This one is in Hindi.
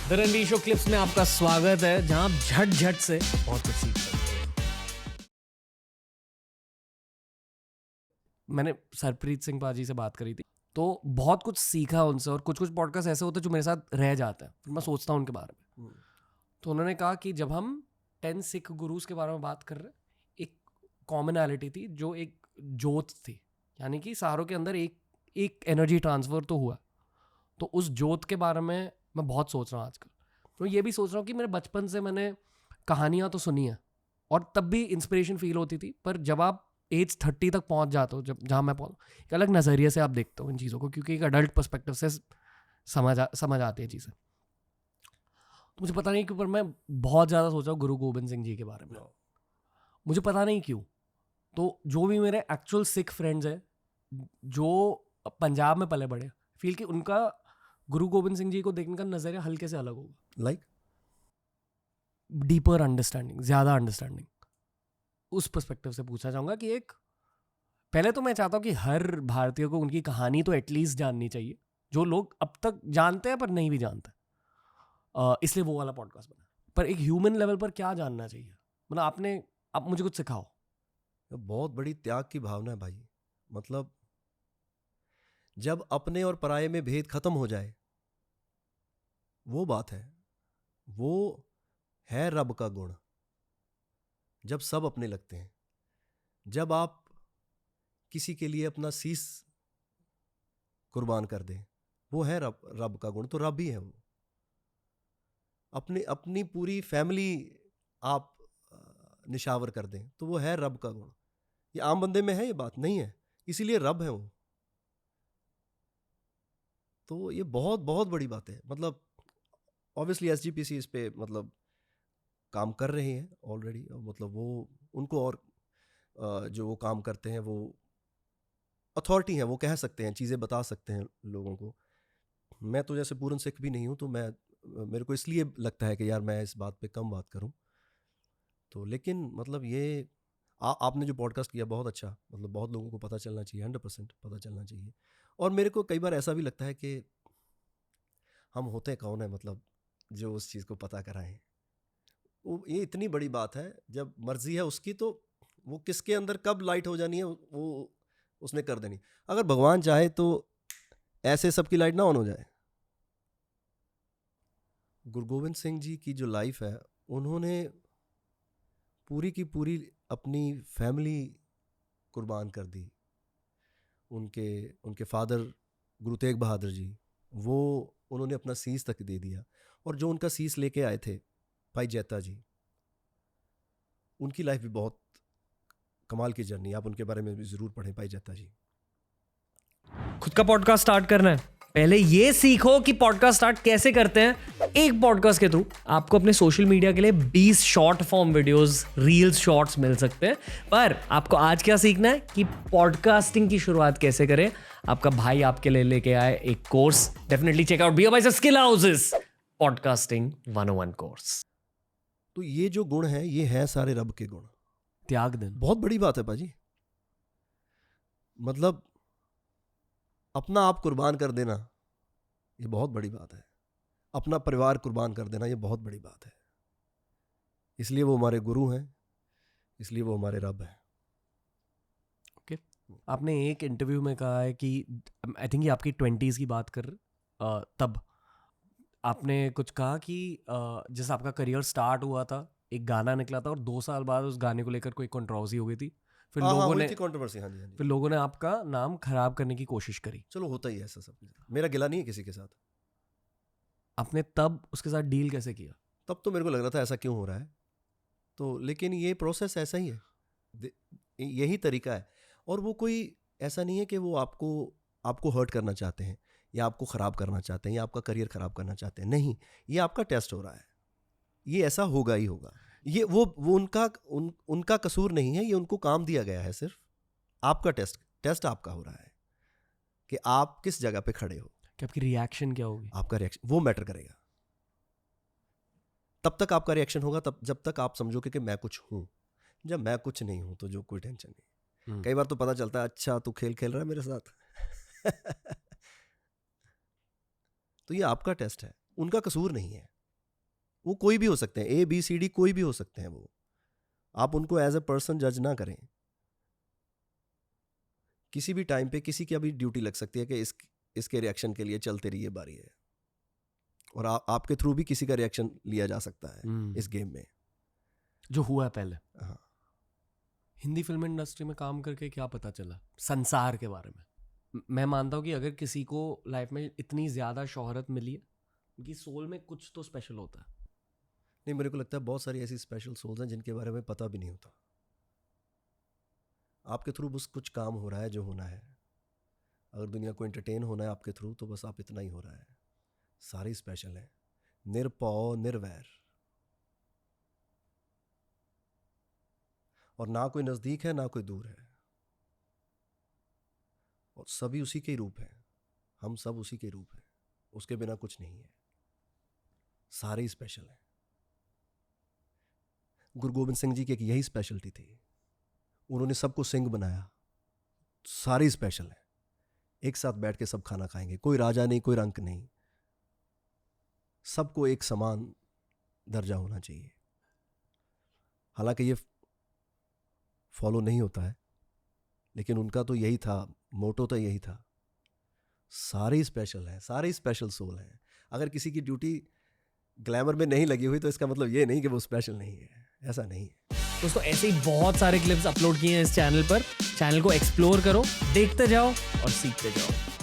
द रणवीर शो क्लिप्स में आपका स्वागत है, जहां आप झट झट से बहुत कुछ सीख सकते हैं। मैंने सरप्रीत सिंह पाजी से बात करी थी, तो बहुत कुछ सीखा उनसे। और कुछ कुछ पॉडकास्ट ऐसे होते हैं जो मेरे साथ रह जाते हैं, फिर मैं सोचता हूँ उनके बारे में। तो उन्होंने कहा कि जब हम 10 सिख गुरुज के बारे में बात कर रहे, एक कॉमनैलिटी थी जो एक जोत थी, यानी कि सारों के अंदर एक एनर्जी ट्रांसफर तो हुआ। तो उस जोत के बारे में मैं बहुत सोच रहा हूँ आजकल। तो ये भी सोच रहा हूँ कि मेरे बचपन से मैंने कहानियाँ तो सुनी हैं और तब भी इंस्पिरेशन फील होती थी, पर जब आप एज 30 तक पहुँच जाते हो, जब जहाँ मैं पहुँच, एक अलग नज़रिए से आप देखते हो इन चीज़ों को, क्योंकि एक अडल्ट पर्सपेक्टिव से समझ आती है चीज़ें। तो मुझे पता नहीं क्यों, पर मैं बहुत ज़्यादा सोच रहा हूँ गुरु गोबिंद सिंह जी के बारे में। मुझे पता नहीं क्यों। तो जो भी मेरे एक्चुअल सिख फ्रेंड्स हैं जो पंजाब में पले बड़े, फील कि उनका गुरु गोबिंद सिंह जी को देखने का नजरिया हल्के से अलग होगा। लाइक डीपर अंडरस्टैंडिंग, ज्यादा अंडरस्टैंडिंग। उस पर्सपेक्टिव से पूछना चाहूंगा कि एक, पहले तो मैं चाहता हूँ कि हर भारतीय को उनकी कहानी तो एटलीस्ट जाननी चाहिए, जो लोग अब तक जानते हैं पर नहीं भी जानते। इसलिए वो वाला पॉडकास्ट बना। पर एक ह्यूमन लेवल पर क्या जानना चाहिए, मतलब आप मुझे कुछ सिखाओ। बहुत बड़ी त्याग की भावना है भाई। मतलब जब अपने और पराये में भेद खत्म हो जाए, वो बात है, वो है रब का गुण। जब सब अपने लगते हैं, जब आप किसी के लिए अपना शीश कुर्बान कर दें, वो है रब का गुण। तो रब ही है वो। अपनी पूरी फैमिली आप निशावर कर दें, तो वो है रब का गुण। ये आम बंदे में है, ये बात नहीं है, इसीलिए रब है वो। तो ये बहुत बहुत बड़ी बात है। मतलब ऑब्वियसली एसजीपीसी इस पे मतलब काम कर रहे हैं ऑलरेडी। मतलब वो उनको और जो वो काम करते हैं, वो अथॉरिटी हैं, वो कह सकते हैं, चीज़ें बता सकते हैं लोगों को। मैं तो जैसे पूर्ण सिख भी नहीं हूँ, तो मेरे को इसलिए लगता है कि यार मैं इस बात पे कम बात करूँ। तो लेकिन मतलब ये आपने जो पॉडकास्ट किया बहुत अच्छा, मतलब बहुत लोगों को पता चलना चाहिए, 100% पता चलना चाहिए। और मेरे को कई बार ऐसा भी लगता है कि हम होते कौन है, मतलब जो उस चीज़ को पता कराएं। ये इतनी बड़ी बात है, जब मर्जी है उसकी, तो वो किसके अंदर कब लाइट हो जानी है वो उसने कर देनी। अगर भगवान चाहे तो ऐसे सबकी लाइट ना ऑन हो जाए। गुरु गोविंद सिंह जी की जो लाइफ है, उन्होंने पूरी की पूरी अपनी फैमिली कुर्बान कर दी। उनके फादर गुरु तेग बहादुर जी, वो उन्होंने अपना शीश तक दे दिया। और जो उनका शीश लेके आए थे भाई जैता जी, उनकी लाइफ भी बहुत कमाल की जर्नी। आप उनके बारे में भी ज़रूर पढ़ें, भाई जैता जी। खुद का पॉडकास्ट स्टार्ट करना है, पहले ये सीखो कि पॉडकास्ट स्टार्ट कैसे करते हैं। एक पॉडकास्ट के थ्रू आपको अपने सोशल मीडिया के लिए 20 short form videos, reels, shorts मिल सकते हैं। पर आपको आज क्या सीखना है कि पॉडकास्टिंग की शुरुआत कैसे करें। आपका भाई आपके लिए लेके आए एक course. Definitely check out BeerBiceps SkillHouse podcasting 101 course. तो ये जो गुण है, ये है सारे रब के गुण। त्याग दिन बहुत बड़ी बात है पाजी। मतलब अपना आप कुर्बान कर देना, ये बहुत बड़ी बात है। अपना परिवार कुर्बान कर देना, ये बहुत बड़ी बात है। इसलिए वो हमारे गुरु हैं, इसलिए वो हमारे रब हैं। ओके। आपने एक इंटरव्यू में कहा है कि, आई थिंक ये आपकी 20s की बात कर तब आपने कुछ कहा कि जैसे आपका करियर स्टार्ट हुआ था, एक गाना निकला था और 2 साल बाद उस गाने को लेकर कोई कंट्रोवर्सी हो गई थी। फिर कंट्रोवर्सी। हाँ जी, हाँ जी। फिर लोगों ने आपका नाम खराब करने की कोशिश करी। चलो, होता ही है ऐसा सब। मेरा गिला नहीं है किसी के साथ। आपने तब उसके साथ डील कैसे किया? तब तो मेरे को लग रहा था ऐसा क्यों हो रहा है, तो लेकिन ये प्रोसेस ऐसा ही है, यही तरीका है। और वो कोई ऐसा नहीं है कि वो आपको हर्ट करना चाहते हैं, या आपको ख़राब करना चाहते हैं, या आपका करियर ख़राब करना चाहते हैं। नहीं, ये आपका टेस्ट हो रहा है, ये ऐसा होगा ही होगा। ये वो उनका कसूर नहीं है, ये उनको काम दिया गया है। सिर्फ आपका टेस्ट आपका हो रहा है कि आप किस जगह पे खड़े हो, कि आपकी रिएक्शन क्या होगी। आपका रिएक्शन वो मैटर करेगा। तब तक आपका रिएक्शन होगा तब जब तक आप समझोगे कि मैं कुछ हूं। जब मैं कुछ नहीं हूं, तो जो कोई टेंशन नहीं। कई बार तो पता चलता है, अच्छा तू खेल खेल रहा है मेरे साथ। तो ये आपका टेस्ट है, उनका कसूर नहीं है। वो कोई भी हो सकते हैं, ABCD कोई भी हो सकते हैं वो, आप उनको एज ए पर्सन जज ना करें। किसी भी टाइम पे किसी की अभी ड्यूटी लग सकती है कि इसके रिएक्शन के लिए चलते रहिए बारी है, और आपके थ्रू भी किसी का रिएक्शन लिया जा सकता है इस गेम में, जो हुआ है पहले। हाँ। हिंदी फिल्म इंडस्ट्री में काम करके क्या पता चला संसार के बारे में? मैं मानता हूँ कि अगर किसी को लाइफ में इतनी ज़्यादा शोहरत मिली है, उनकी सोल में कुछ तो स्पेशल होता है। नहीं, मेरे को लगता है बहुत सारी ऐसी स्पेशल सोल्स हैं जिनके बारे में पता भी नहीं होता। आपके थ्रू बस कुछ काम हो रहा है जो होना है, अगर दुनिया को एंटरटेन होना है आपके थ्रू तो बस आप इतना ही हो रहा है। सारे स्पेशल हैं, निरपौ निर्वैर, और ना कोई नज़दीक है ना कोई दूर है, और सभी उसी के रूप हैं, हम सब उसी के रूप हैं, उसके बिना कुछ नहीं है, सारे ही स्पेशल हैं। गुरु गोविंद सिंह जी की एक यही स्पेशलिटी थी, उन्होंने सबको सिंह बनाया, सारे स्पेशल हैं, एक साथ बैठ के सब खाना खाएंगे, कोई राजा नहीं, कोई रंक नहीं, सबको एक समान दर्जा होना चाहिए। हालांकि ये फॉलो नहीं होता है, लेकिन उनका तो यही था, मोटो तो यही था, सारे स्पेशल हैं, सारे स्पेशल सोल हैं। अगर किसी की ड्यूटी ग्लैमर में नहीं लगी हुई तो इसका मतलब ये नहीं कि वो स्पेशल नहीं है, ऐसा नहीं है। दोस्तों ऐसे ही बहुत सारे क्लिप्स अपलोड किए हैं इस चैनल पर, चैनल को एक्सप्लोर करो, देखते जाओ और सीखते जाओ।